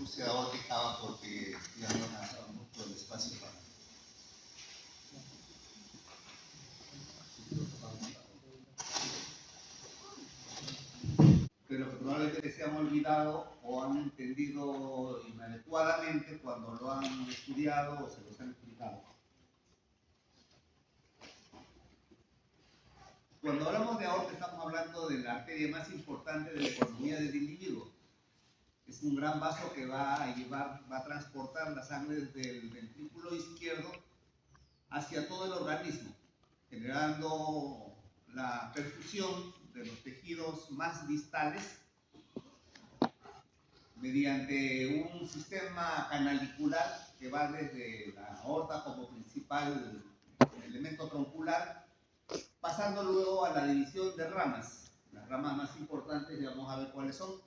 suciedad aórtica porque ya no da mucho el espacio para. Pero que probablemente se han olvidado o han entendido inadecuadamente cuando lo han estudiado o se los han explicado. Cuando hablamos de aorta estamos hablando de la arteria más importante de la economía del individuo. Es un gran vaso que va a transportar la sangre desde el ventrículo izquierdo hacia todo el organismo, generando la perfusión de los tejidos más distales mediante un sistema canalicular que va desde la aorta como principal elemento troncular, pasando luego a la división de ramas. Las ramas más importantes ya vamos a ver cuáles son.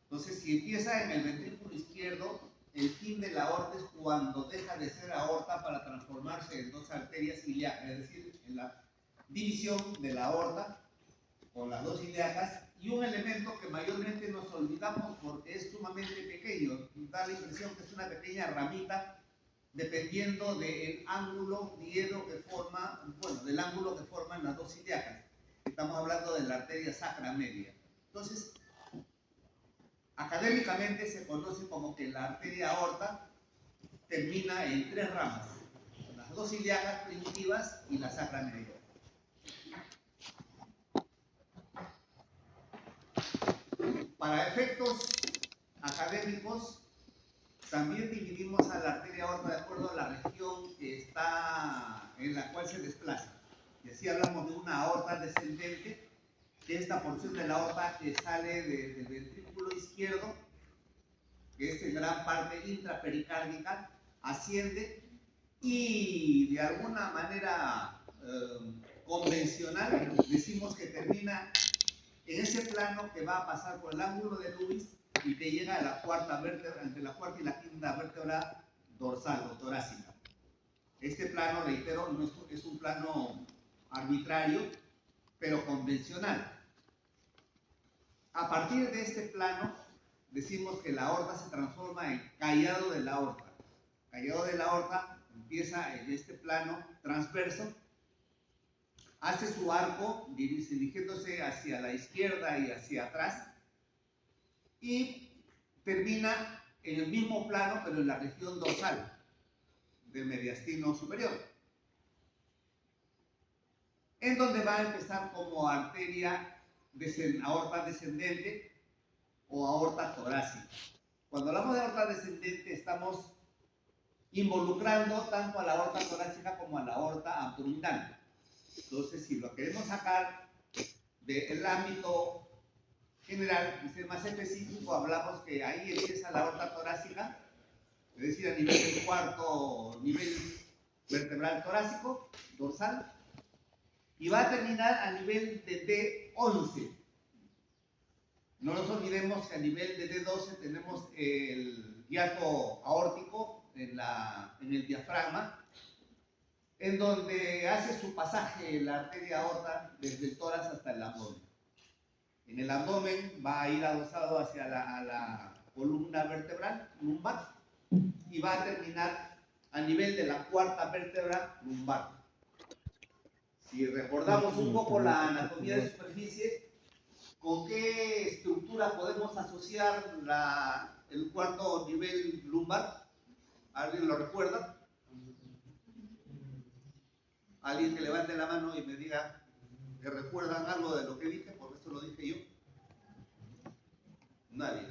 Entonces, si empieza en el ventrículo izquierdo, el fin de la aorta es cuando deja de ser aorta para transformarse en dos arterias ilíacas, es decir, en la división de la aorta con las dos ilíacas, y un elemento que mayormente nos olvidamos porque es sumamente pequeño, da la impresión que es una pequeña ramita dependiendo del ángulo diedro que forma, bueno, del ángulo que forman las dos ilíacas. Estamos hablando de la arteria sacra media. Entonces, académicamente se conoce como que la arteria aorta termina en tres ramas: las dos ilíacas primitivas y la sacra media. Para efectos académicos, también dividimos a la arteria aorta de acuerdo a la región que está, en la cual se desplaza. Y así hablamos de una aorta descendente, que es esta porción de la aorta que sale del ventrículo izquierdo, que es en gran parte intrapericárdica, asciende y de alguna manera convencional decimos que termina en ese plano que va a pasar por el ángulo de Lewis y que llega a la cuarta vértebra, entre la cuarta y la quinta vértebra dorsal o torácica. Este plano, reitero, no es un plano arbitrario, pero convencional. A partir de este plano, decimos que la aorta se transforma en callado de la aorta. Callado de la aorta empieza en este plano transverso, hace su arco dirigiéndose hacia la izquierda y hacia atrás y termina en el mismo plano pero en la región dorsal del mediastino superior, en donde va a empezar como arteria aorta descendente o aorta torácica. Cuando hablamos de aorta descendente estamos involucrando tanto a la aorta torácica como a la aorta abdominal. Entonces, si lo queremos sacar del ámbito general y ser más específico, hablamos que ahí empieza la aorta torácica, es decir, a nivel del cuarto nivel vertebral torácico, dorsal, y va a terminar a nivel de D11. No nos olvidemos que a nivel de D12 tenemos el hiato aórtico en el diafragma, en donde hace su pasaje la arteria aorta desde el tórax hasta el abdomen. En el abdomen va a ir adosado hacia la columna vertebral lumbar y va a terminar a nivel de la cuarta vértebra lumbar. Si recordamos un poco la anatomía de superficie, ¿con qué estructura podemos asociar el cuarto nivel lumbar? ¿Alguien lo recuerda? Alguien que levante la mano y me diga que recuerdan algo de lo que dije, porque esto lo dije yo. Nadie.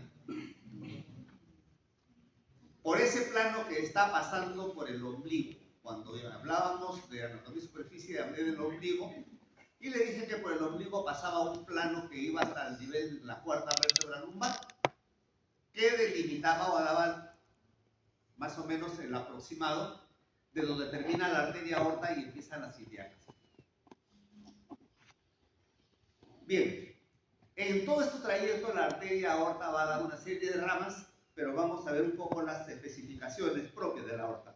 Por ese plano que está pasando por el ombligo. Cuando hablábamos de anatomía de superficie, hablé del ombligo y le dije que por el ombligo pasaba un plano que iba hasta el nivel de la cuarta vértebra lumbar, que delimitaba o daba más o menos el aproximado de donde termina la arteria aorta y empiezan las ilíacas. Bien, en todo este trayecto la arteria aorta va a dar una serie de ramas, pero vamos a ver un poco las especificaciones propias de la aorta.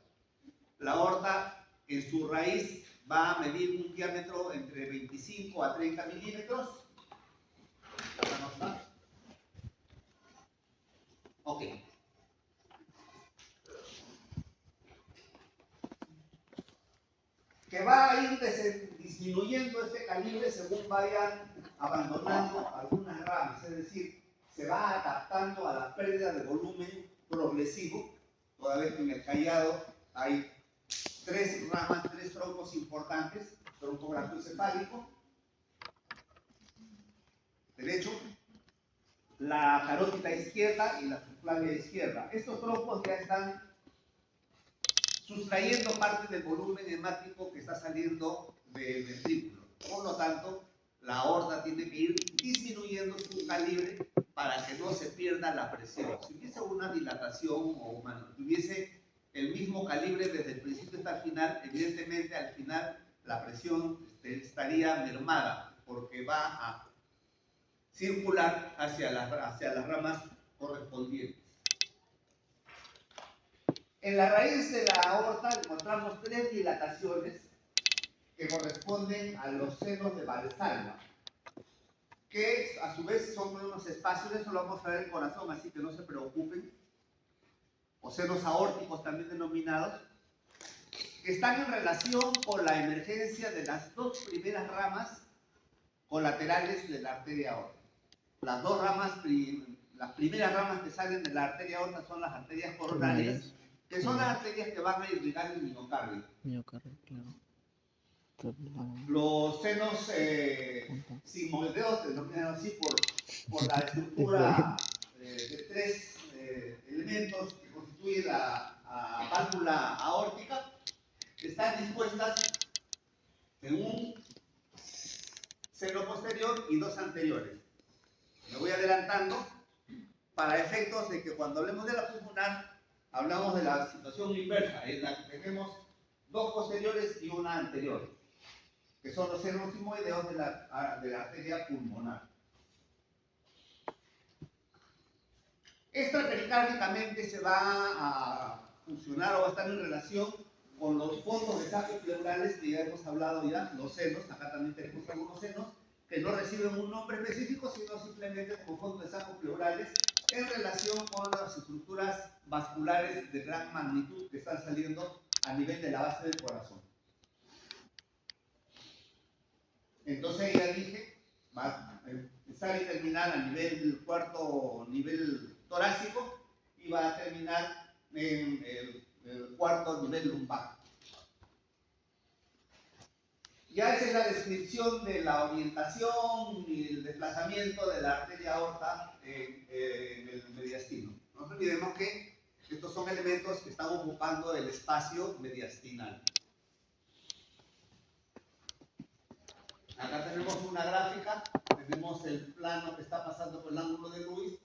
La aorta en su raíz va a medir un diámetro entre 25 a 30 milímetros. Ok. Que va a ir disminuyendo este calibre según vayan abandonando algunas ramas, es decir, se va adaptando a la pérdida de volumen progresivo, toda vez que en el Callao hay tres ramas, tres troncos importantes: tronco brachiocefálico derecho, la carótida izquierda y la subclavia izquierda. Estos troncos ya están sustrayendo parte del volumen hemático que está saliendo del ventrículo. Por lo tanto, la aorta tiene que ir disminuyendo su calibre para que no se pierda la presión. Si hubiese una dilatación o mantuviese el mismo calibre desde el principio hasta el final, evidentemente al final la presión estaría mermada, porque va a circular hacia las ramas correspondientes. En la raíz de la aorta encontramos tres dilataciones que corresponden a los senos de Valsalva, que a su vez son unos espacios, eso lo vamos a ver en corazón, así que no se preocupen, o senos aórticos también denominados, que están en relación con la emergencia de las dos primeras ramas colaterales de la arteria aórtica. Las dos ramas, las primeras ramas que salen de la arteria aórtica son las arterias coronarias, que son las arterias que van a irrigar el miocardio. Los senos sigmoideos se denominan así por la estructura de tres elementos que constituyen la válvula aórtica, que están dispuestas en un seno posterior y dos anteriores. Me voy adelantando para efectos de que cuando hablemos de la pulmonar hablamos de la situación inversa, en la que tenemos dos posteriores y una anterior, que son los senos sigmoideos de la arteria pulmonar. Extrapericárdicamente se va a funcionar o va a estar en relación con los fondos de saco pleurales que ya hemos hablado ya, los senos, acá también tenemos algunos senos, que no reciben un nombre específico, sino simplemente como fondos de saco pleurales en relación con las estructuras vasculares de gran magnitud que están saliendo a nivel de la base del corazón. Entonces ya dije, va a empezar y terminar a nivel del cuarto nivel torácico y va a terminar en el cuarto nivel lumbar. Ya esa es la descripción de la orientación y el desplazamiento de la arteria aorta en el mediastino. No nos olvidemos que estos son elementos que están ocupando el espacio mediastinal. Acá tenemos una gráfica, tenemos el plano que está pasando por el ángulo de Lewis,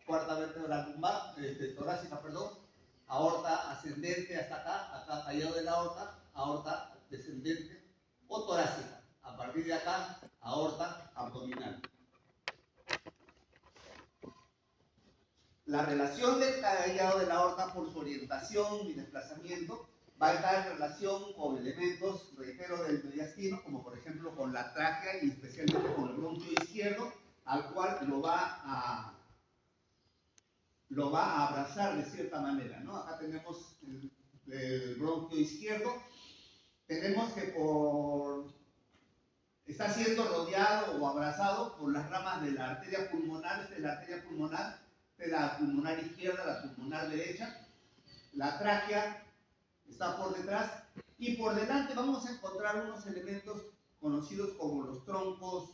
cuarta vértebra lumbar, torácica, perdón, aorta ascendente hasta acá callado de la aorta descendente o torácica. A partir de acá, aorta abdominal. La relación del callado de la aorta por su orientación y desplazamiento va a estar en relación con elementos, reitero, del mediastino, como por ejemplo con la tráquea y especialmente con el bronquio izquierdo, al cual lo va a abrazar de cierta manera, ¿no? Acá tenemos el bronquio izquierdo, tenemos que está siendo rodeado o abrazado por las ramas de la arteria pulmonar, de la arteria pulmonar, de la pulmonar izquierda, la pulmonar derecha, la tráquea está por detrás y por delante vamos a encontrar unos elementos conocidos como los troncos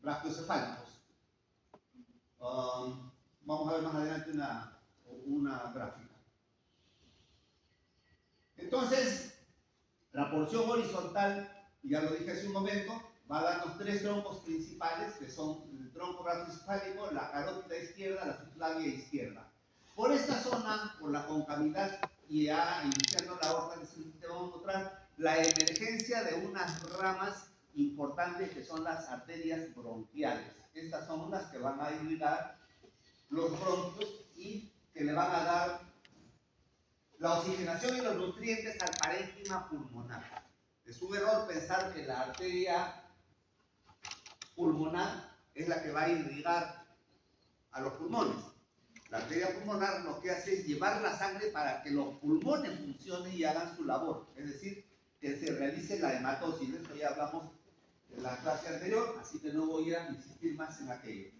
brachiocefálicos. Vamos a ver más adelante una gráfica. Entonces, la porción horizontal, ya lo dije hace un momento, va a darnos tres troncos principales, que son el tronco brachiocefálico, la carótida izquierda, la subclavia izquierda. Por esta zona, por la concavidad y ya iniciando la aorta descendente, vamos a encontrar la emergencia de unas ramas importantes que son las arterias bronquiales. Estas son las que van a irrigar los bronquios y que le van a dar la oxigenación y los nutrientes al parénquima pulmonar. Es un error pensar que la arteria pulmonar es la que va a irrigar a los pulmones. La arteria pulmonar lo que hace es llevar la sangre para que los pulmones funcionen y hagan su labor, es decir, que se realice la hematosis. De esto ya hablamos en la clase anterior, así que no voy a insistir más en aquello.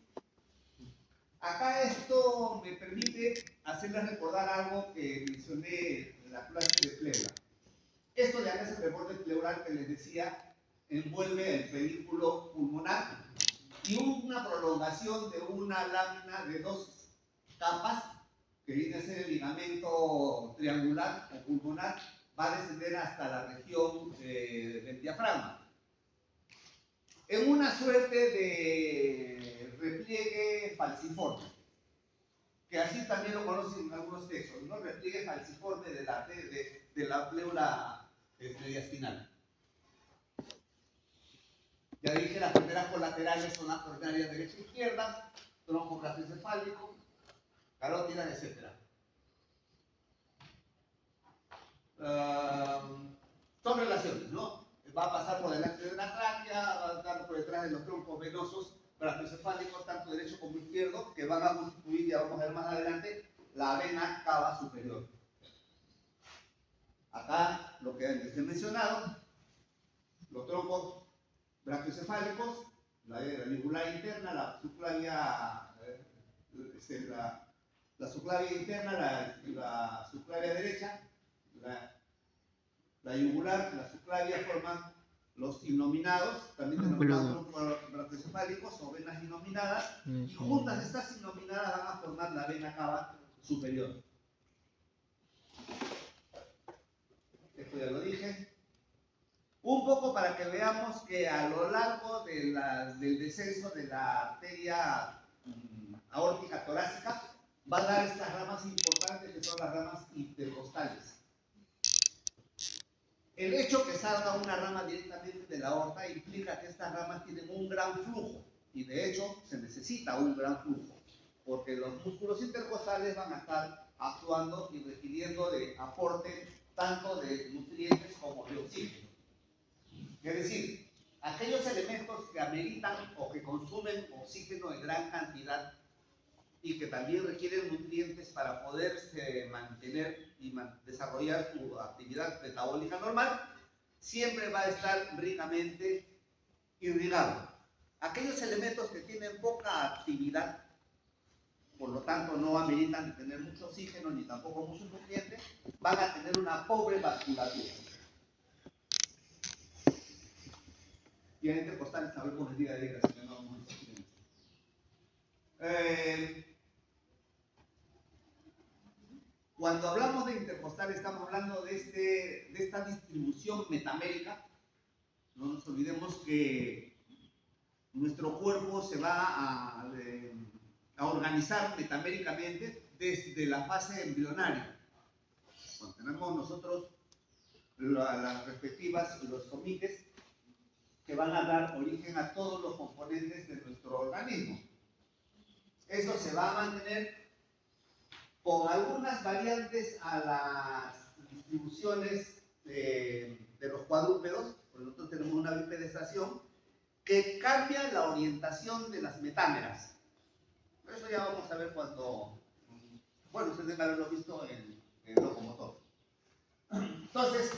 Acá esto me permite hacerles recordar algo que mencioné en la clase de pleura. Esto de acá es el reborde pleural que les decía, envuelve el pedúnculo pulmonar y una prolongación de una lámina de 2 capas, que viene a ser el ligamento triangular o pulmonar, va a descender hasta la región del diafragma. En una suerte de repliegue falciforme, que así también lo conocen en algunos textos, ¿no? Repliegue falciforme de la pleura mediastinal. Ya dije, las primeras colaterales son las coronarias derecha e izquierda, tronco brachiocefálico, carótidas, etc. Son relaciones, ¿no? Va a pasar por delante de una tráquea, va a estar por detrás de los troncos venosos brachiocefálicos, tanto derecho como izquierdo, que van a constituir, ya vamos a ver más adelante, la vena cava superior. Acá, lo que antes he mencionado, los troncos brachiocefálicos, la yugular interna, la subclavia, la subclavia interna, la subclavia derecha, la yugular, la subclavia forman los innominados, también denominados troncos brachiocefálicos o venas innominadas, y juntas estas innominadas van a formar la vena cava superior. Esto ya lo dije. Un poco para que veamos que a lo largo del descenso de la arteria aórtica torácica va a dar estas ramas importantes que son las ramas intercostales. El hecho que salga una rama directamente de la aorta implica que estas ramas tienen un gran flujo y de hecho se necesita un gran flujo porque los músculos intercostales van a estar actuando y requiriendo de aporte tanto de nutrientes como de oxígeno. Es decir, aquellos elementos que ameritan o que consumen oxígeno en gran cantidad y que también requieren nutrientes para poderse mantener y desarrollar su actividad metabólica normal, siempre va a estar ricamente irrigado. Aquellos elementos que tienen poca actividad, por lo tanto no ameritan tener mucho oxígeno ni tampoco muchos nutrientes, van a tener una pobre vasculatura. Y en intercostales sabemos el día a día, así que no vamos a insistir en eso. Cuando hablamos de intercostales estamos hablando de esta distribución metamérica. No nos olvidemos que nuestro cuerpo se va a organizar metaméricamente desde la fase embrionaria. Cuando tenemos nosotros las respectivas, los somites, que van a dar origen a todos los componentes de nuestro organismo. Eso se va a mantener con algunas variantes a las distribuciones de los cuadrúpedos. Por nosotros tenemos una bipedestación que cambia la orientación de las metámeras. Eso ya vamos a ver cuando, bueno, ustedes deben haberlo visto en el locomotor. Entonces,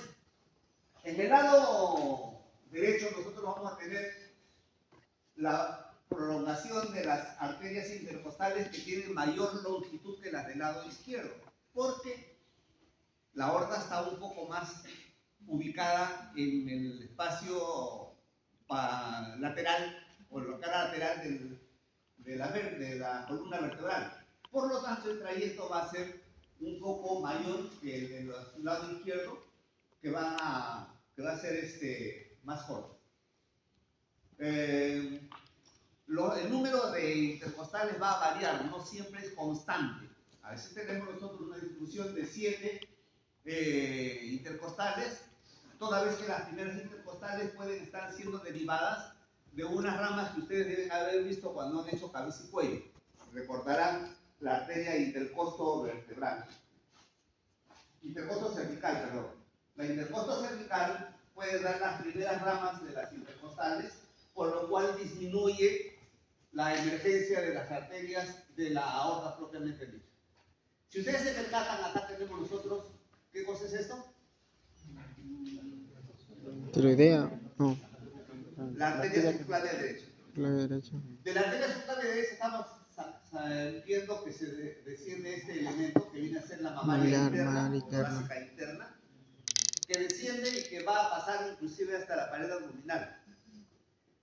en el lado derecho nosotros vamos a tener la prolongación de las arterias intercostales que tienen mayor longitud que las del lado izquierdo, porque la aorta está un poco más ubicada en el espacio lateral o la cara lateral de la columna vertebral. Por lo tanto, el trayecto va a ser un poco mayor que el del lado izquierdo, que va a ser más corto. El número de intercostales va a variar, no siempre es constante. A veces tenemos nosotros una distribución de 7 intercostales, toda vez que las primeras intercostales pueden estar siendo derivadas de unas ramas que ustedes deben haber visto cuando han hecho cabeza y cuello. Recordarán la arteria intercosto vertebral. Intercosto cervical, perdón. La intercosto cervical puede dar las primeras ramas de las intercostales, por lo cual disminuye la emergencia de las arterias de la aorta propiamente dicha. Si ustedes se percatan, acá tenemos nosotros, ¿qué cosa es esto? Tiroidea, no. La arteria subclavia derecha. La derecha. De la arteria subclavia derecha estamos viendo que se desciende este elemento que viene a ser la mamaria interna, torácica interna, que desciende y que va a pasar inclusive hasta la pared abdominal.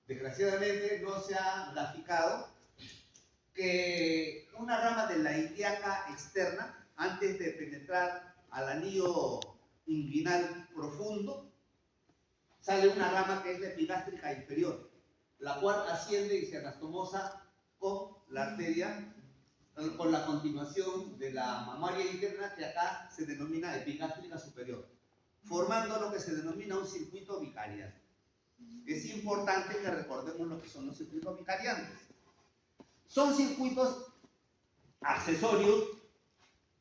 Desgraciadamente no se ha graficado que una rama de la ilíaca externa, antes de penetrar al anillo inguinal profundo, sale una rama que es la epigástrica inferior, la cual asciende y se anastomosa con la arteria, con la continuación de la mamaria interna, que acá se denomina epigástrica superior, formando lo que se denomina un circuito vicarial. Es importante que recordemos lo que son los circuitos vicariantes. Son circuitos accesorios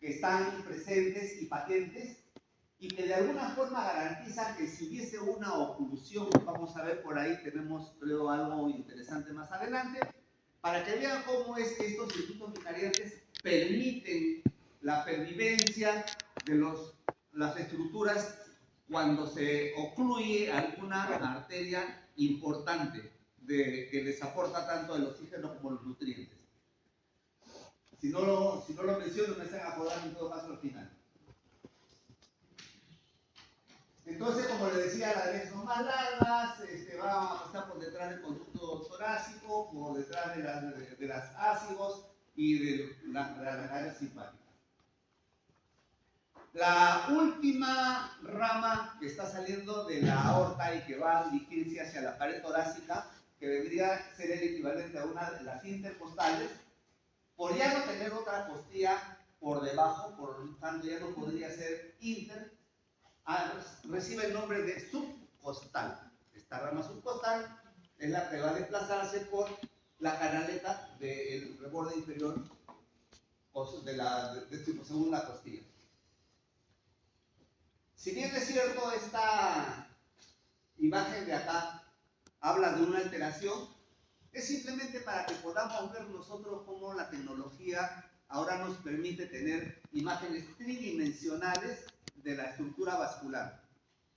que están presentes y patentes y que de alguna forma garantizan que si hubiese una oclusión, vamos a ver por ahí, tenemos creo algo interesante más adelante, para que vean cómo es que estos circuitos vicariantes permiten la pervivencia de las estructuras cuando se ocluye alguna arteria importante que les aporta tanto el oxígeno como los nutrientes. Si no lo menciono, me están acordando en todo caso al final. Entonces, como les decía, las venas son más largas, va a pasar por detrás del conducto torácico, por detrás de las ácidos y de las áreas simpáticas. La última rama que está saliendo de la aorta y que va a dirigirse hacia la pared torácica, que vendría a ser el equivalente a una de las intercostales, por ya no tener otra costilla por debajo, por lo tanto ya no podría ser inter, recibe el nombre de subcostal. Esta rama subcostal es la que va a desplazarse por la canaleta del reborde inferior según la costilla. Si bien es cierto, esta imagen de acá habla de una alteración, es simplemente para que podamos ver nosotros cómo la tecnología ahora nos permite tener imágenes tridimensionales de la estructura vascular.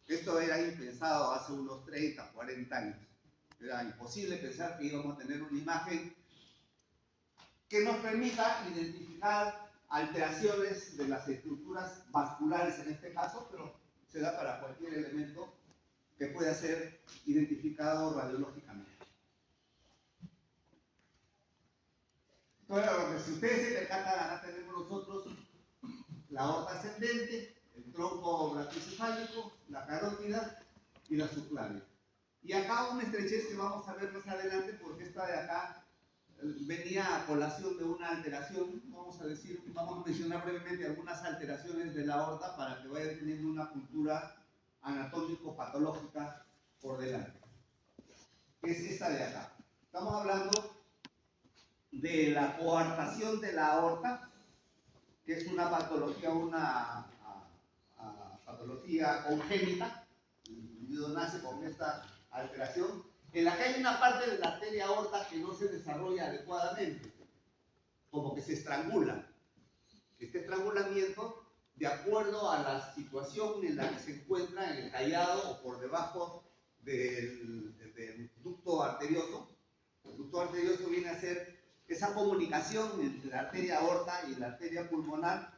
Esto era impensado hace unos 30, 40 años. Era imposible pensar que íbamos a tener una imagen que nos permita identificar alteraciones de las estructuras vasculares en este caso, pero se da para cualquier elemento que pueda ser identificado radiológicamente. Entonces, si ustedes se percatan, acá tenemos nosotros la aorta ascendente, el tronco brachiocefálico, la carótida y la subclavia. Y acá una estrechez que vamos a ver más adelante, porque esta de acá venía a colación de una alteración. Vamos a mencionar brevemente algunas alteraciones de la aorta para que vayan teniendo una cultura anatómico-patológica por delante. Es esta de acá. Estamos hablando de la coartación de la aorta, que es una patología, patología congénita. El individuo nace con esta alteración, en la que hay una parte de la arteria aorta que no se desarrolla adecuadamente, como que se estrangula. Este estrangulamiento, de acuerdo a la situación en la que se encuentra, en el callado o por debajo del ducto arterioso. El ducto arterioso viene a ser esa comunicación entre la arteria aorta y la arteria pulmonar,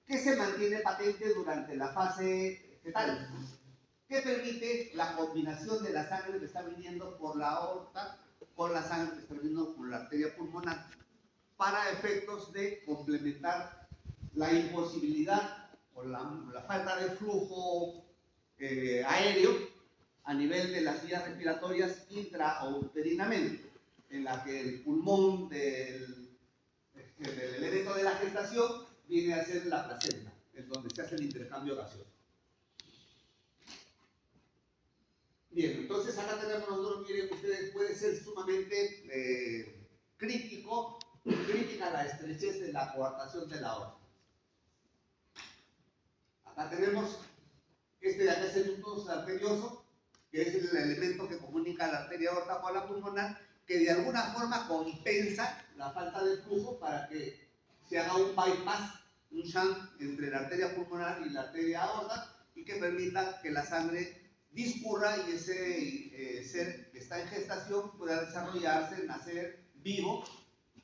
que se mantiene patente durante la fase fetal, que permite la combinación de la sangre que está viniendo por la aorta con la sangre que está viniendo por la arteria pulmonar, para efectos de complementar la imposibilidad o la falta de flujo aéreo a nivel de las vías respiratorias intrauterinamente, en la que el pulmón del elemento de la gestación viene a ser la placenta, en donde se hace el intercambio gaseoso. Bien, entonces acá tenemos nosotros, miren ustedes, puede ser sumamente crítica la estrechez de la coartación de la aorta. Acá tenemos de acá es el ducto arterioso, que es el elemento que comunica la arteria aorta con la pulmonar, que de alguna forma compensa la falta de flujo para que se haga un bypass, un shunt entre la arteria pulmonar y la arteria aorta y que permita que la sangre discurra y ese ser que está en gestación pueda desarrollarse, nacer vivo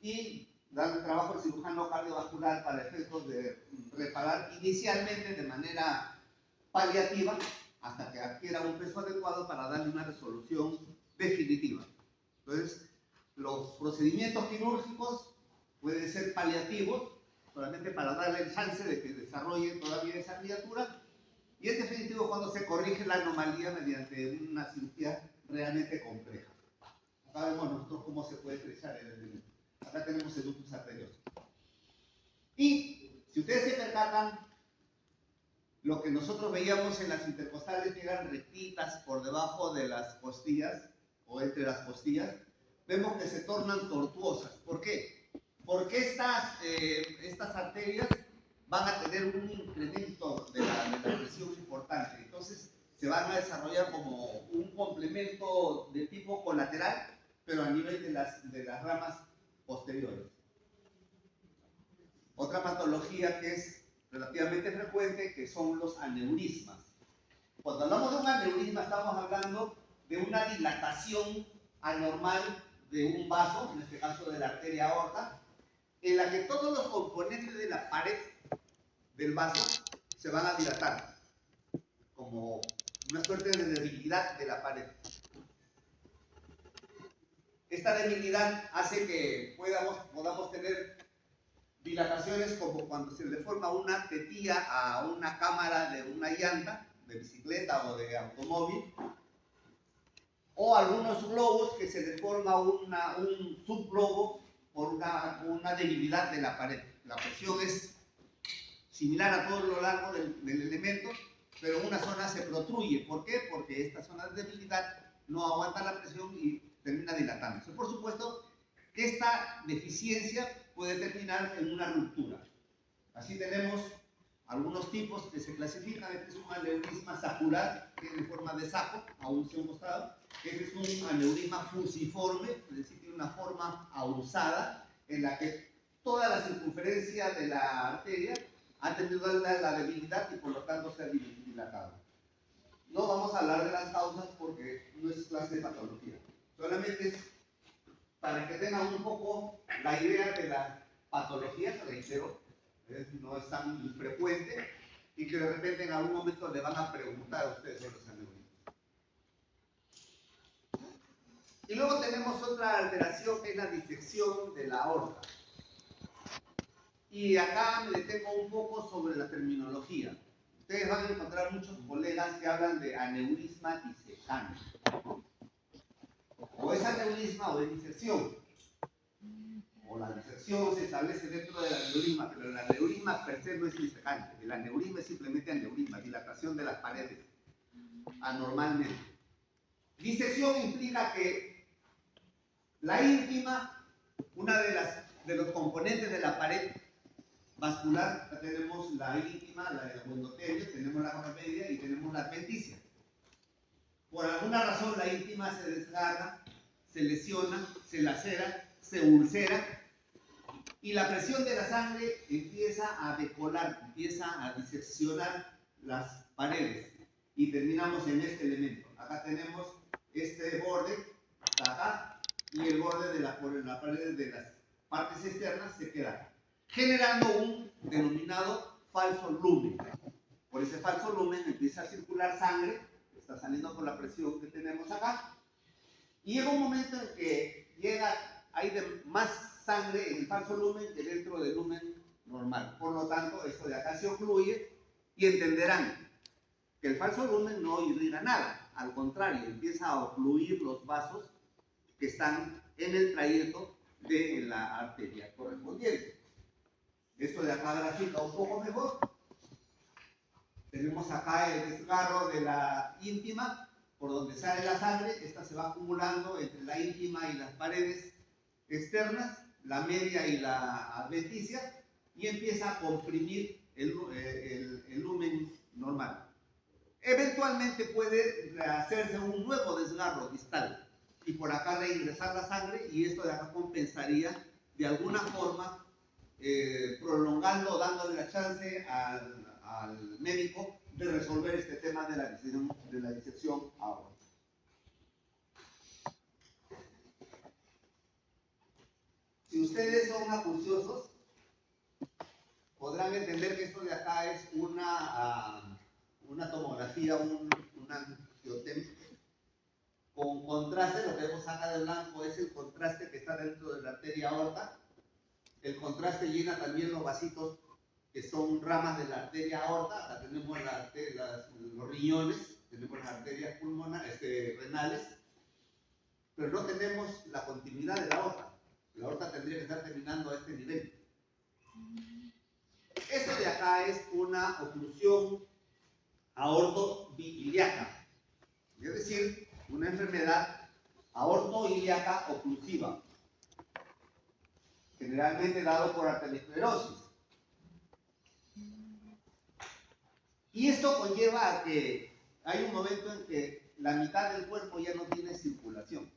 y darle trabajo al cirujano cardiovascular para efectos de reparar inicialmente de manera paliativa hasta que adquiera un peso adecuado para darle una resolución definitiva. Entonces, los procedimientos quirúrgicos pueden ser paliativos, solamente para darle el chance de que desarrolle todavía esa criatura, y es definitivo cuando se corrige la anomalía mediante una cirugía realmente compleja. Acá vemos nosotros cómo se puede estrechar el elemento. Acá tenemos el ductus arterioso. Y si ustedes se percatan, lo que nosotros veíamos en las intercostales que eran rectitas por debajo de las costillas o entre las costillas, vemos que se tornan tortuosas. ¿Por qué? Porque estas arterias van a tener un incremento de la presión importante. Entonces se van a desarrollar como un complemento de tipo colateral, pero a nivel de las ramas posteriores. Otra patología que es relativamente frecuente, que son los aneurismas. Cuando hablamos de un aneurisma, estamos hablando de una dilatación anormal de un vaso, en este caso de la arteria aorta, en la que todos los componentes de la pared del vaso se van a dilatar, como una suerte de debilidad de la pared. Esta debilidad hace que podamos tener dilataciones como cuando se le forma una tetilla a una cámara de una llanta, de bicicleta o de automóvil, o algunos globos que se le forma un subglobo por una debilidad de la pared. La presión es similar a todo lo largo del elemento, pero una zona se protruye. ¿Por qué? Porque esta zona de debilidad no aguanta la presión y termina dilatándose. Por supuesto que esta deficiencia puede terminar en una ruptura. Así tenemos algunos tipos que se clasifican. Este es un aneurisma sacular, que tiene forma de saco, a un costado. Este es un aneurisma fusiforme, es decir, tiene una forma ahusada, en la que toda la circunferencia de la arteria ha tenido la debilidad y por lo tanto se ha dilatado. No vamos a hablar de las causas porque no es clase de patología. Solamente es para que tengan un poco la idea de la patología, que reitero, no es tan frecuente y que de repente en algún momento le van a preguntar a ustedes sobre los aneurismas. Y luego tenemos otra alteración que es la disección de la aorta. Y acá me detengo un poco sobre la terminología. Ustedes van a encontrar muchos colegas que hablan de aneurisma disecante. O es aneurisma o es disección. O la disección se establece dentro del aneurisma, pero el aneurisma per se no es disecante. El aneurisma es simplemente aneurisma, dilatación de las paredes, anormalmente. Disección implica que la íntima, una de los componentes de la pared vascular, acá tenemos la íntima, la del endotelio, tenemos la capa media y tenemos la adventicia. Por alguna razón la íntima se desgarra, se lesiona, se lacera, se ulcera y la presión de la sangre empieza a decolar, empieza a diseccionar las paredes y terminamos en este elemento. Acá tenemos este borde, hasta acá, y el borde de la pared de las partes externas se queda generando un denominado falso lumen. Por ese falso lumen empieza a circular sangre, está saliendo por la presión que tenemos acá, y llega un momento en que hay más sangre en el falso lumen que dentro del lumen normal. Por lo tanto, esto de acá se ocluye y entenderán que el falso lumen no irriga nada, al contrario, empieza a ocluir los vasos que están en el trayecto de la arteria correspondiente. Esto de acá grafica un poco mejor. Tenemos acá el desgarro de la íntima, por donde sale la sangre. Esta se va acumulando entre la íntima y las paredes externas, la media y la adventicia, y empieza a comprimir el lumen normal. Eventualmente puede hacerse un nuevo desgarro distal. y por acá reingresar la sangre, y esto de acá compensaría de alguna forma, prolongando, dándole la chance al médico de resolver este tema de la disección aorta. Si ustedes son acuciosos, podrán entender que esto de acá es una tomografía, una angiotem. Con contraste, lo que vemos acá de blanco es el contraste que está dentro de la arteria aorta. El contraste llena también los vasitos que son ramas de la arteria aorta. Acá tenemos los riñones, tenemos las arterias renales, pero no tenemos la continuidad de la aorta. La aorta tendría que estar terminando a este nivel. Esto de acá es una oclusión aorto-ilíaca, es decir, una enfermedad aorto-ilíaca oclusiva, generalmente dado por arteriosclerosis. Y esto conlleva a que hay un momento en que la mitad del cuerpo ya no tiene circulación,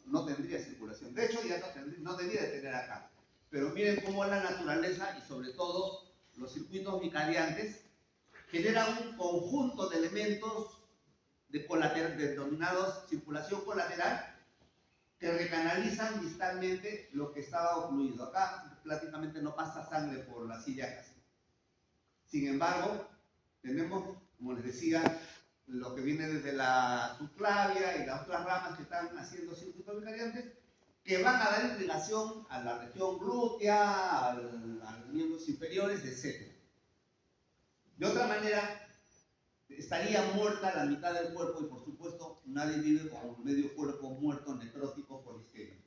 no tendría circulación. De hecho, ya no debería de tener acá. Pero miren cómo la naturaleza y sobre todo los circuitos vicariantes generan un conjunto de elementos denominados circulación colateral que recanalizan distalmente lo que estaba ocluido. Acá prácticamente no pasa sangre por las ilíacas. Sin embargo, tenemos, como les decía, lo que viene desde la subclavia y las otras ramas que están haciendo circuitos vicariantes, que van a dar irrigación a la región glútea, a los miembros inferiores, etc. De otra manera, estaría muerta la mitad del cuerpo y, por supuesto, nadie vive con un medio cuerpo muerto, necrótico, por isquemia.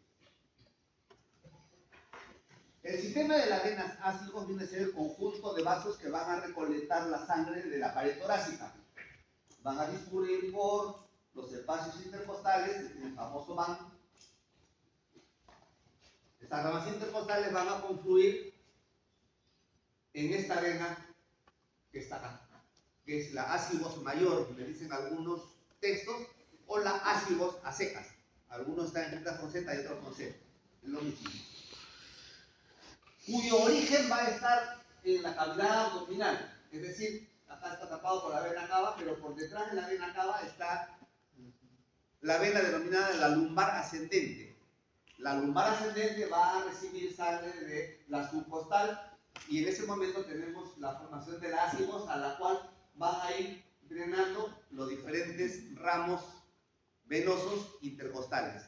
El sistema de las venas ácidos viene a ser el conjunto de vasos que van a recolectar la sangre de la pared torácica. Van a discurrir por los espacios intercostales, el famoso van. Estas ramas intercostales van a confluir en esta vena que está acá, que es la ácibos mayor, le dicen algunos textos, o la ácibos a secas. Algunos están escritas con Z y otros con C. Es lo mismo. Cuyo origen va a estar en la cavidad abdominal. Es decir, acá está tapado por la vena cava, pero por detrás de la vena cava está la vena denominada la lumbar ascendente. La lumbar ascendente va a recibir sangre de la subcostal y en ese momento tenemos la formación de la ácibos a la cual van a ir drenando los diferentes ramos venosos intercostales.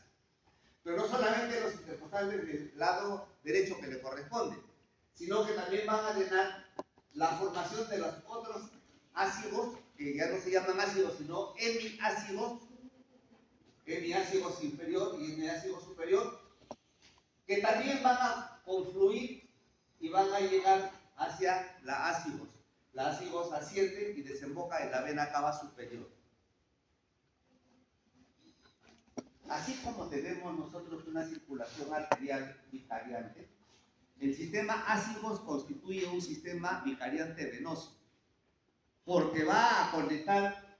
Pero no solamente los intercostales del lado derecho que le corresponde, sino que también van a drenar la formación de los otros ácidos, que ya no se llaman ácidos, sino hemiácigos inferior y hemiácigos superior, que también van a confluir y van a llegar hacia la ácibos. La ácibos asciende y desemboca en la vena cava superior. Así como tenemos nosotros una circulación arterial vicariante, el sistema ácibos constituye un sistema vicariante venoso, porque va a conectar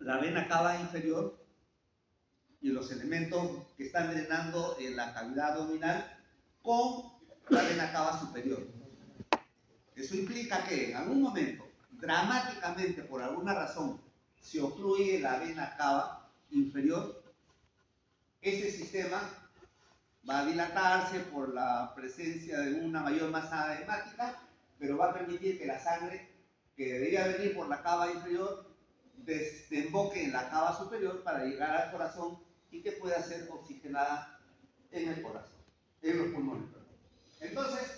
la vena cava inferior y los elementos que están drenando en la cavidad abdominal con la vena cava superior. Eso implica que en algún momento, dramáticamente, por alguna razón, se ocluye la vena cava inferior. Ese sistema va a dilatarse por la presencia de una mayor masa hemática, pero va a permitir que la sangre que debería venir por la cava inferior desemboque en la cava superior para llegar al corazón y que pueda ser oxigenada en el corazón, en los pulmones. Entonces,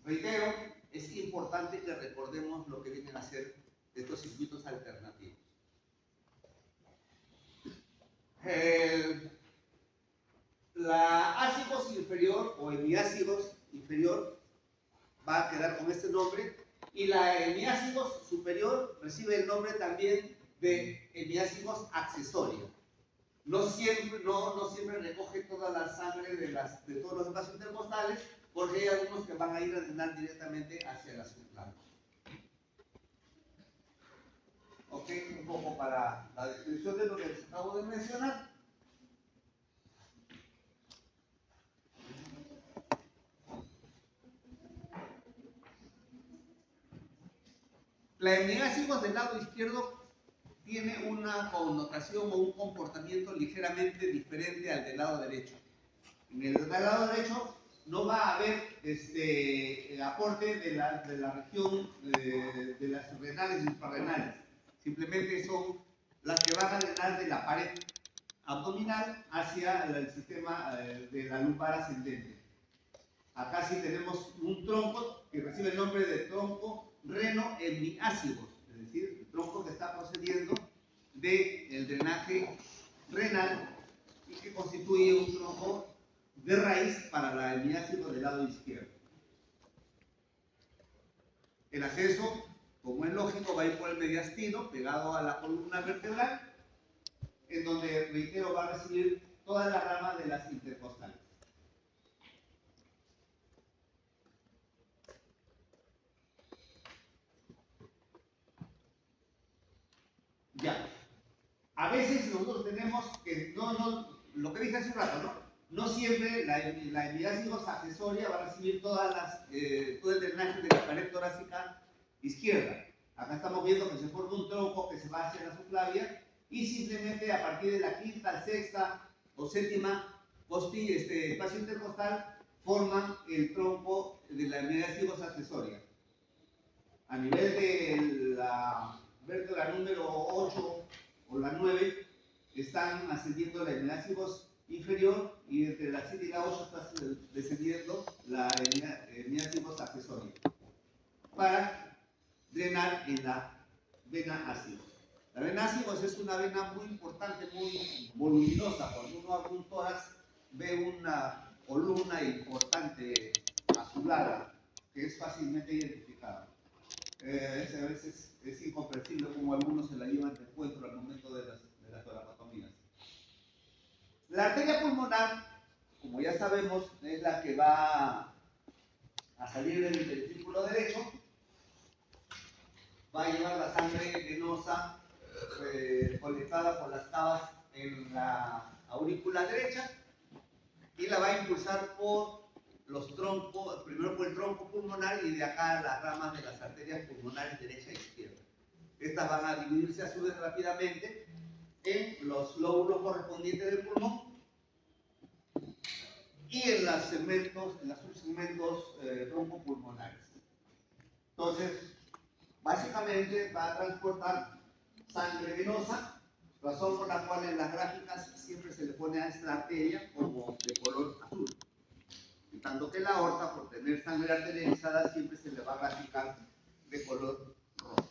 reitero, es importante que recordemos lo que vienen a ser estos circuitos alternativos. La ácibos inferior o hemiácigos inferior va a quedar con este nombre y la hemiácigos superior recibe el nombre también de hemiácigos accesoria. No siempre recoge toda la sangre de todos los espacios intercostales, porque hay algunos que van a ir a drenar directamente hacia la subclavia. Ok, un poco para la descripción de lo que les acabo de mencionar. La hemiácigos del lado izquierdo tiene una connotación o un comportamiento ligeramente diferente al del lado derecho. En el del lado derecho no va a haber el aporte de la región de las renales y suprarrenales. Simplemente son las que van a drenar de la pared abdominal hacia el sistema de la lumbar ascendente. Acá sí tenemos un tronco que recibe el nombre de tronco reno-hemiácigos, es decir, el tronco que está procediendo del drenaje renal y que constituye un tronco de raíz para la hemiácigo del lado izquierdo. El acceso, como es lógico, va a ir por el mediastino, pegado a la columna vertebral, en donde, reitero, va a recibir toda la rama de las intercostales. Ya. A veces nosotros tenemos que, lo que dije hace un rato, ¿no? No siempre la hemiácigos accesoria va a recibir todo el drenaje de la pared torácica izquierda. Acá estamos viendo que se forma un tronco que se va hacia la subclavia y simplemente a partir de la quinta, sexta o séptima espacio intercostal forman el tronco de la hemiácigos accesoria. A nivel de la vértebra número 8 o la 9 están ascendiendo la hemiácigos inferior y entre la 7 y la 8 está descendiendo la hemiácigos accesoria para drenar en la vena ácidos. La vena ácidos es una vena muy importante, muy voluminosa. Cuando uno abre un tórax ve una columna importante azulada que es fácilmente identificada. A veces es incomprensible cómo algunos se la llevan de encuentro al momento de las toracotomías. La arteria pulmonar, como ya sabemos, es la que va a salir del ventrículo derecho, va a llevar la sangre venosa colectada por las cavas en la aurícula derecha y la va a impulsar por los troncos, primero por el tronco pulmonar y de acá las ramas de las arterias pulmonares derecha e izquierda. Estas van a dividirse a su vez rápidamente en los lóbulos correspondientes del pulmón y en los subsegmentos troncopulmonares. Entonces, básicamente va a transportar sangre venosa, razón por la cual en las gráficas siempre se le pone a esta arteria como de color azul. En tanto que la aorta, por tener sangre arterializada, siempre se le va a graficar de color rojo.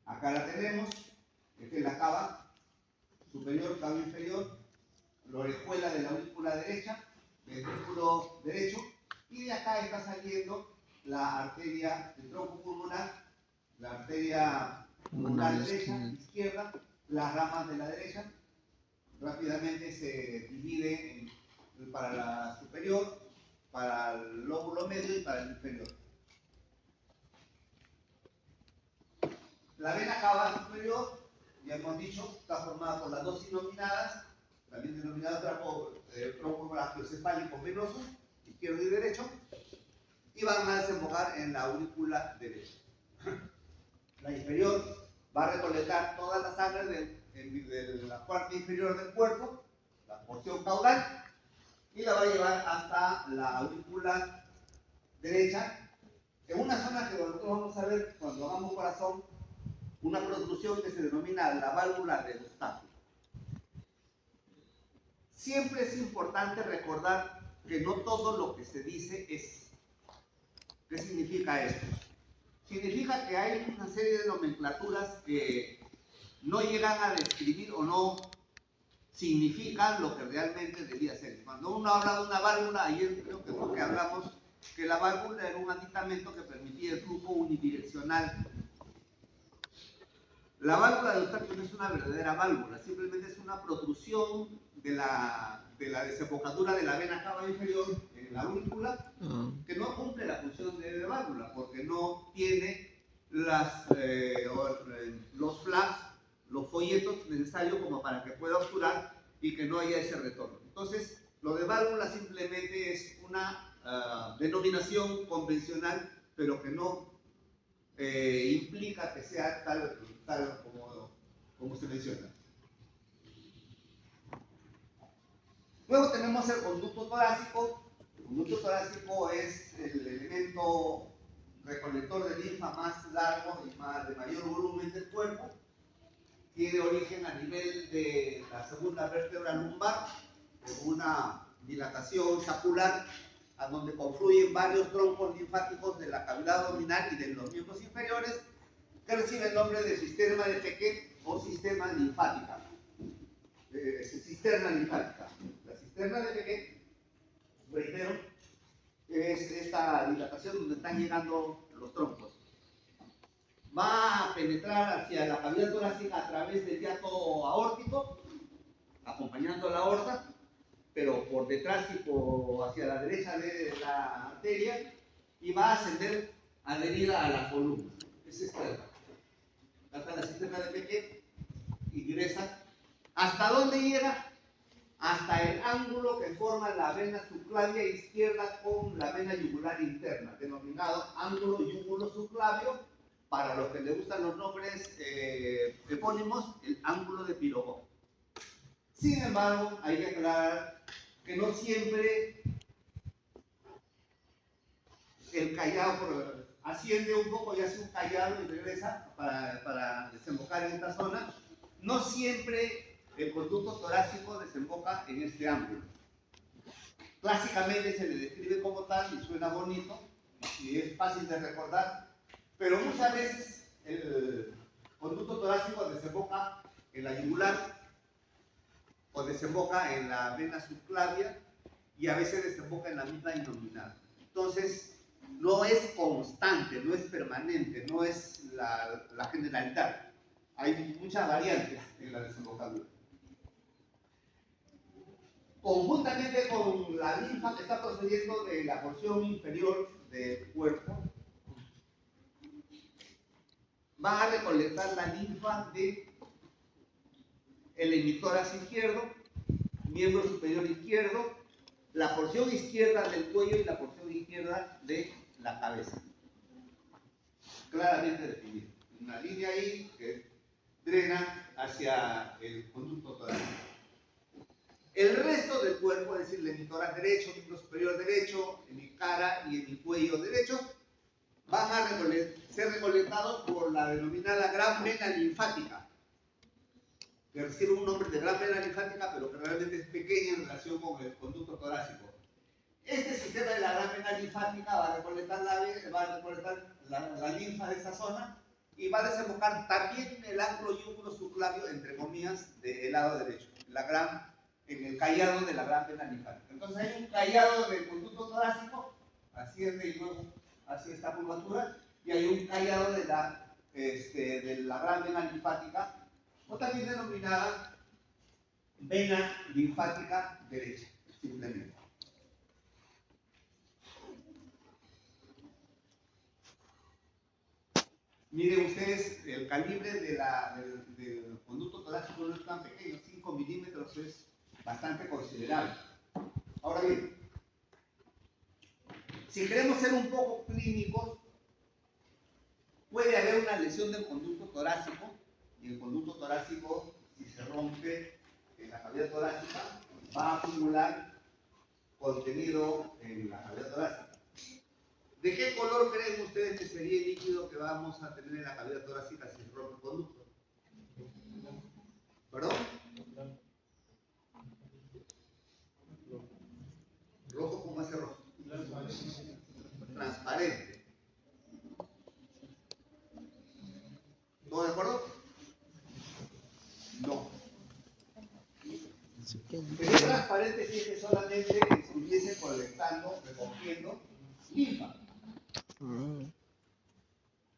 Acá la tenemos, esta es la cava superior, cava inferior, la orejuela de la aurícula derecha, ventrículo derecho, y de acá está saliendo la arteria del tronco pulmonar, la arteria pulmonar derecha, izquierda, las ramas de la derecha, rápidamente se divide para la superior, para el lóbulo medio y para el inferior. La vena cava superior, ya hemos dicho, está formada por las dos sinominadas, también denominada tronco brachiocefálico venoso, izquierdo y derecho, y van a desembocar en la aurícula derecha. La inferior va a recolectar toda la sangre de la parte inferior del cuerpo, la porción caudal, y la va a llevar hasta la aurícula derecha, en una zona que nosotros vamos a ver cuando hagamos corazón, una protrusión que se denomina la válvula de Eustaquio. Siempre es importante recordar que no todo lo que se dice es. ¿Qué significa esto? Significa que hay una serie de nomenclaturas que no llegan a describir o no significan lo que realmente debía ser. Cuando uno habla de una válvula, ayer creo que fue que hablamos que la válvula era un aditamento que permitía el flujo unidireccional. La válvula de Eustaquio no es una verdadera válvula, simplemente es una protrusión de la desembocadura de la vena cava inferior en en la aurícula, Ah, que no cumple la función de válvula, porque no tiene los flaps, los folletos necesarios como para que pueda obturar y que no haya ese retorno. Entonces, lo de válvula simplemente es una denominación convencional, pero que no implica que sea tal como se menciona. Luego tenemos el conducto torácico. El conducto torácico es el elemento recolector de linfa más largo y de mayor volumen del cuerpo. Tiene origen a nivel de la segunda vértebra lumbar, con una dilatación scapular, a donde confluyen varios troncos linfáticos de la cavidad abdominal y de los miembros inferiores, que recibe el nombre de sistema de Pequet o sistema linfática. Cisterna linfática. La cisterna de Pequet, reitero, es esta dilatación donde están llegando los troncos. Va a penetrar hacia la cavidad torácica a través del hiato aórtico, acompañando la aorta, pero por detrás y hacia la derecha de la arteria, y va a ascender adherida a la columna. Es externa. Hasta la cisterna de Pequet, ingresa. ¿Hasta dónde llega? Hasta el ángulo que forma la vena subclavia izquierda con la vena yugular interna, denominado ángulo yúgulo subclavio, para los que les gustan los nombres epónimos, el ángulo de Pirogó. Sin embargo, hay que aclarar que no siempre el callado asciende un poco y hace un callado y regresa para desembocar en esta zona. No siempre el conducto torácico desemboca en este ángulo. Clásicamente se le describe como tal y suena bonito y es fácil de recordar, pero muchas veces el conducto torácico desemboca en la yugular o desemboca en la vena subclavia y a veces desemboca en la misma innominal. Entonces, no es constante, no es permanente, no es la generalidad. Hay muchas variantes en la desembocadura. Conjuntamente con la linfa que está procediendo de la porción inferior del cuerpo, va a recolectar la linfa del hemitórax izquierdo, miembro superior izquierdo, la porción izquierda del cuello y la porción izquierda de la cabeza. Claramente definido. Una línea ahí que drena hacia el conducto torácico. El resto del cuerpo, es decir, el hemitórax derecho, miembro superior derecho, en mi cara y en mi cuello derecho, van a ser recolectados por la denominada gran vena linfática, que recibe un nombre de gran vena linfática, pero que realmente es pequeña en relación con el conducto torácico. Este sistema de la gran vena linfática va a recolectar la linfa de esa zona y va a desembocar también en el ángulo yúgulo subclavio, entre comillas, del lado derecho, en el callado de la gran vena linfática. Entonces hay un callado del conducto torácico, asciende y luego hacia esta curvatura, y hay un callado de la gran vena linfática, o también denominada vena linfática derecha, simplemente. Miren ustedes, el calibre del conducto torácico no es tan pequeño, 5 milímetros es bastante considerable. Ahora bien, si queremos ser un poco clínicos, puede haber una lesión del conducto torácico, y el conducto torácico, si se rompe en la cavidad torácica, va a acumular contenido en la cavidad torácica. ¿De qué color creen ustedes que sería el líquido que vamos a tener en la cavidad torácica si se rompe el conducto? ¿Perdón? ¿Rojo? ¿Cómo hace rojo? Transparente. ¿Todos de acuerdo? No. Sería transparente si es que solamente estuviese recogiendo linfa.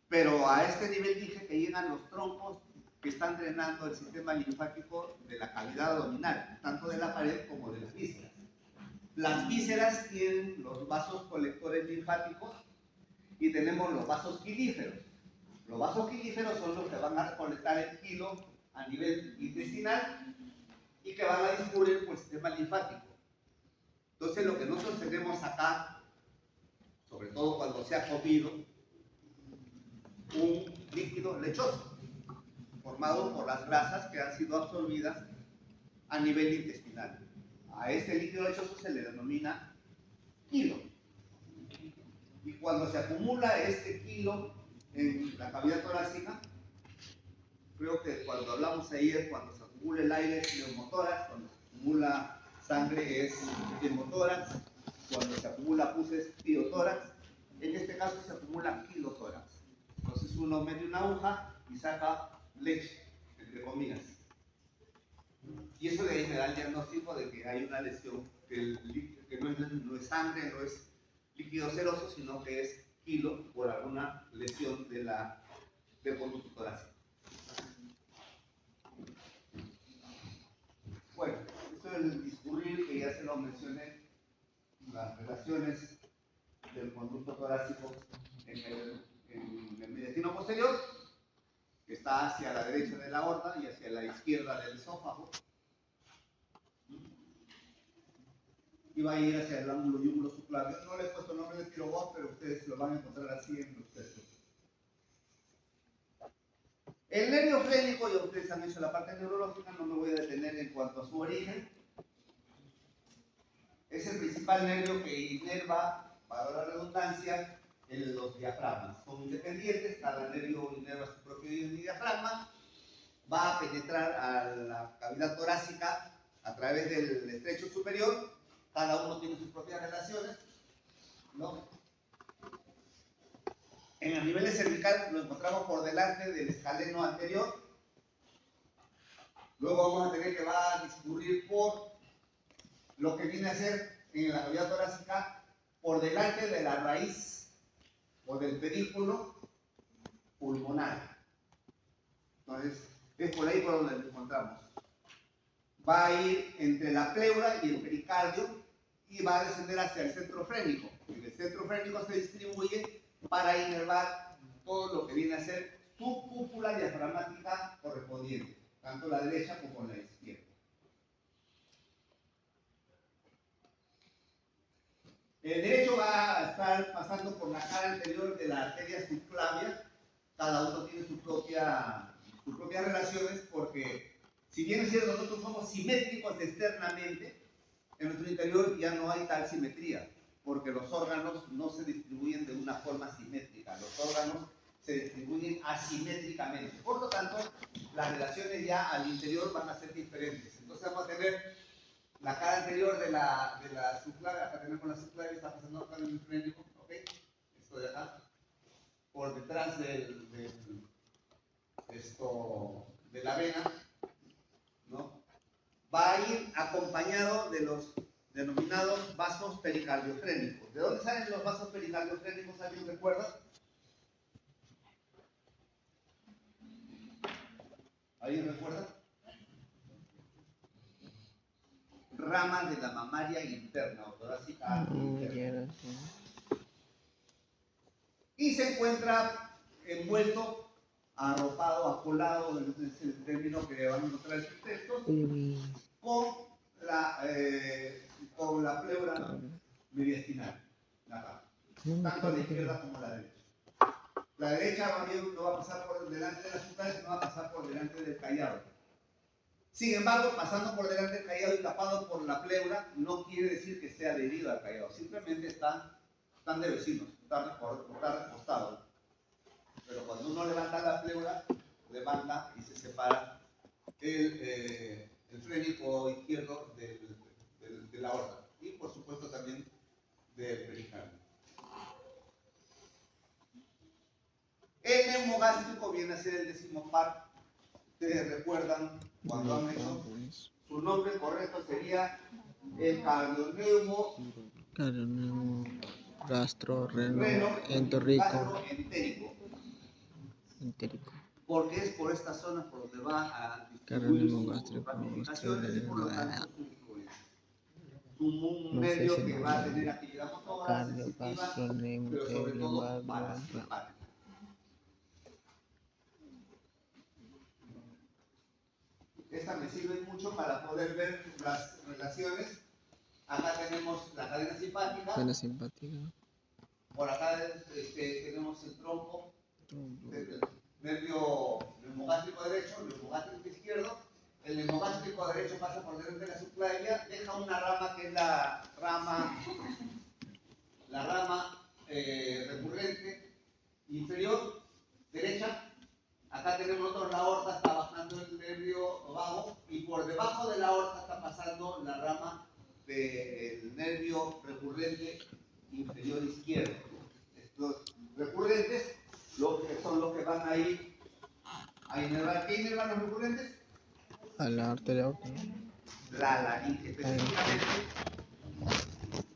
Pero a este nivel dije que llegan los troncos que están drenando el sistema linfático de la cavidad abdominal, tanto de la pared como de las vísceras. Las vísceras tienen los vasos colectores linfáticos y tenemos los vasos quilíferos. Los vasos quilíferos son los que van a recolectar el quilo a nivel intestinal y que van a discurrir por el sistema linfático. Entonces, lo que nosotros tenemos acá, sobre todo cuando se ha comido, un líquido lechoso, formado por las grasas que han sido absorbidas a nivel intestinal. A este líquido lechoso se le denomina quilo. Y cuando se acumula este quilo en la cavidad torácica, creo que cuando hablamos ayer, cuando se acumula el aire es neumotórax, cuando se acumula sangre es pneumotórax, cuando se acumula pus es piotórax, en este caso se acumula kilotórax. Entonces uno mete una aguja y saca leche, entre comillas. Y eso de ahí me da el diagnóstico de que hay una lesión, que no es sangre, no es líquido seroso, sino que es quilo por alguna lesión del conducto torácico. Bueno, esto es el discurrir que ya se lo mencioné, las relaciones del conducto torácico en el mediastino posterior, que está hacia la derecha de la aorta y hacia la izquierda del esófago, y va a ir hacia el ángulo yúgulo subclavio. No le he puesto el nombre de tiroboas, pero ustedes lo van a encontrar así en los textos. El nervio frénico, ya ustedes han hecho la parte neurológica, no me voy a detener en cuanto a su origen. Es el principal nervio que inerva, para la redundancia, los diafragmas. Son independientes, cada nervio inerva su propio diafragma, va a penetrar a la cavidad torácica a través del estrecho superior, cada uno tiene sus propias relaciones, ¿no? En el nivel cervical lo encontramos por delante del escaleno anterior, luego vamos a tener que va a discurrir por lo que viene a ser en la cavidad torácica por delante de la raíz o del pedículo pulmonar. Entonces, es por ahí por donde lo encontramos. Va a ir entre la pleura y el pericardio y va a descender hacia el centro frénico. En el centro frénico se distribuye para inervar todo lo que viene a ser su cúpula diafragmática correspondiente, tanto la derecha como la izquierda. El derecho va a estar pasando por la cara anterior de la arteria subclavia. Cada uno tiene sus propias relaciones, porque si bien es cierto nosotros somos simétricos externamente, en nuestro interior ya no hay tal simetría, porque los órganos no se distribuyen de una forma simétrica, los órganos se distribuyen asimétricamente. Por lo tanto, las relaciones ya al interior van a ser diferentes. Entonces vamos a tener la cara anterior de la subclavia, acá tenemos la subclavia, está pasando acá en el frénico, ¿ok? Esto de acá, por detrás de la vena, ¿no? Va a ir acompañado de los denominados vasos pericardiofrénicos. ¿De dónde salen los vasos pericardiofrénicos? ¿Alguien recuerda? ¿Alguien recuerda? Ramas de la mamaria interna o torácica interna. Y se encuentra envuelto, arropado, acolado, es el término que van a encontrar en sus textos, con la pleura mediastinal, tanto la izquierda como la derecha. La derecha no va a pasar por delante de la subclavia, sino va a pasar por delante del callado. Sin embargo, pasando por delante del callado y tapado por la pleura, no quiere decir que sea adherido al callado, simplemente están de vecinos, están recostados. Pero cuando uno levanta la pleura, levanta y se separa el frénico izquierdo de la aorta y por supuesto también del pericardio. El neumogástrico viene a ser el décimo par. Ustedes recuerdan cuando han hecho, su nombre correcto sería el cardioneumo gastroentérico, porque es por esta zona por donde va a distribuir sus ramificaciones y por lo tanto su un No sé nervio si que no, va a tener actividad motora, cardio, sensitiva, gastronem, pero sobre todo lumbar, parasimpática. Esta me sirve mucho para poder ver las relaciones. Acá tenemos la cadena simpática. cadena simpática, Por acá tenemos el tronco, el nervio neumogástrico derecho, el neumogástrico izquierdo. El neumogástrico derecho pasa por delante de la subclavia, deja una rama que es la rama recurrente inferior, derecha. Acá tenemos la aorta, está bajando el nervio vago, y por debajo de la aorta está pasando la rama del nervio recurrente inferior izquierdo. Estos recurrentes son los que van ahí a inervar. ¿Qué inervan los recurrentes? a la arteria aorta, ¿no? La laringe, específicamente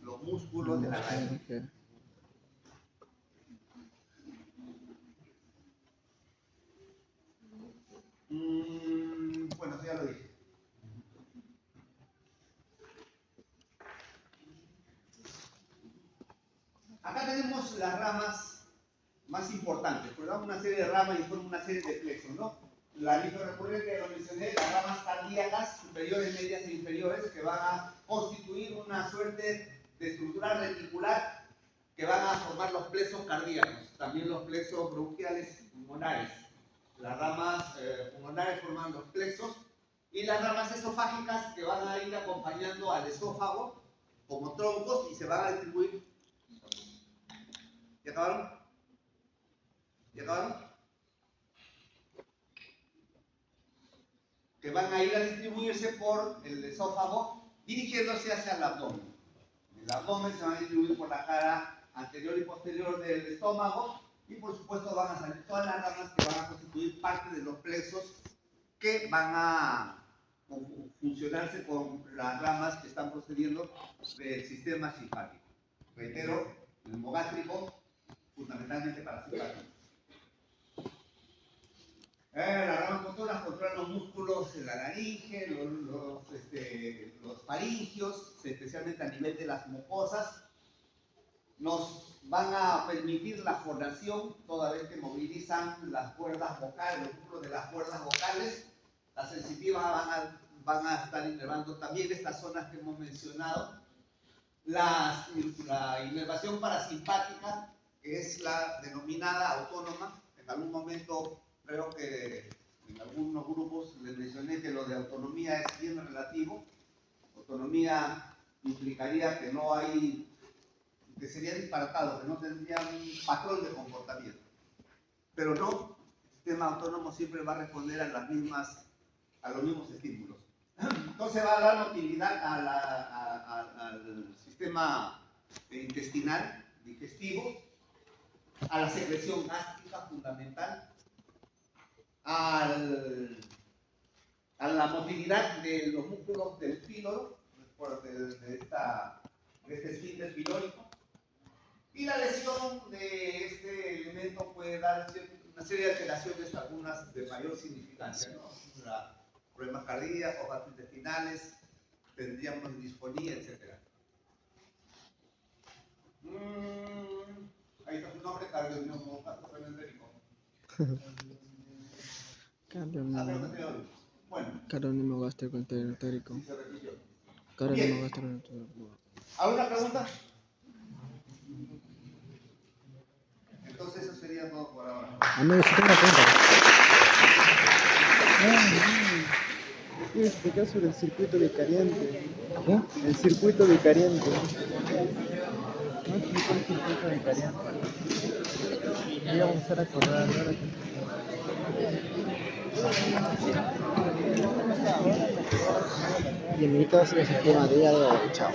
los músculos de la laringe. Bueno, eso ya lo dije. Acá tenemos las ramas más importantes, porque damos una serie de ramas y forman una serie de plexos, ¿no? La lista recurrente, lo mencioné, las ramas cardíacas, superiores, medias e inferiores, que van a constituir una suerte de estructura reticular que van a formar los plexos cardíacos, también los plexos bronquiales pulmonares. Las ramas pulmonares forman los plexos, y las ramas esofágicas que van a ir acompañando al esófago como troncos y se van a distribuir. ¿Ya acabaron? ¿Ya acabaron? Que van a ir a distribuirse por el esófago dirigiéndose hacia el abdomen. El abdomen se va a distribuir por la cara anterior y posterior del estómago, y por supuesto van a salir todas las ramas que van a constituir parte de los plexos que van a funcionarse con las ramas que están procediendo del sistema simpático. Reitero, el neumogástrico, fundamentalmente parasimpático. Las ramas motoras controlan los músculos de la laringe, los faringios, especialmente a nivel de las mucosas. Nos van a permitir la fonación toda vez que movilizan las cuerdas vocales, los músculos de las cuerdas vocales. Las sensitivas van a estar inervando también estas zonas que hemos mencionado. La inervación parasimpática, que es la denominada autónoma. En algún momento creo que en algunos grupos les mencioné que lo de autonomía es bien relativo. Autonomía implicaría que no hay, que sería disparatado, que no tendría un patrón de comportamiento. Pero no, el sistema autónomo siempre va a responder a los mismos estímulos. Entonces va a dar utilidad al sistema intestinal, digestivo, a la secreción gástrica fundamental, a la motilidad de los músculos del píloro, de este esfínter pilórico, y la lesión de este elemento puede dar una serie de alteraciones, algunas de mayor significancia, ¿no? Problemas cardíacos, gastrointestinales, tendríamos disfonía, etc. Ahí está su nombre, cardiopneumogastro-entérico. Bueno. Cardiopneumogastro-entérico. Sí, se repitió. Cardiopneumogastro-entérico. ¿Alguna pregunta? Entonces eso sería todo por ahora. No, yo sí tengo una pregunta. ¿Puedes explicar sobre el circuito vicariante? ¿Qué? El circuito vicariante. No explicó el circuito vicariante. Voy a empezar a acordar ahora. Bienvenidos al sistema de chao.